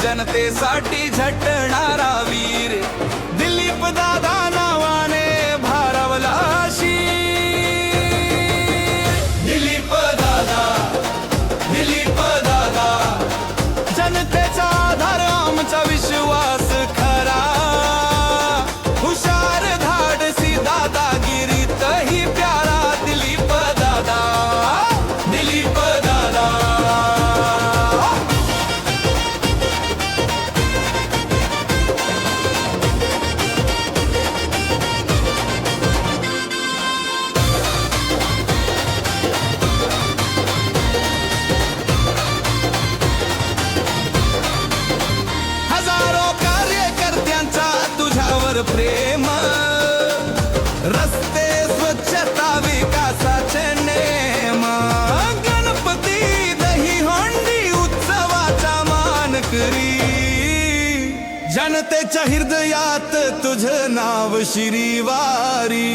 जनतेसाठी झटणारा वीर दिलीप दादा नावाने भारावला शीर. दिलीप दादा, दिलीप दादा, जनतेचा आधार आमचा विश्वास खरा. हुशार धाडसी दादागिरीतही प्यारा दिलीप दादा, दिलीप दादा. हजारो कार्यकर्त्यांचा तुझ्यावर प्रेम, रस्ते स्वच्छता विकासाचे नेम, गणपती दही हंडी उत्सवाचा मानकरी. जनतेच्या हृदयात तुझं नाव शिरीवारी.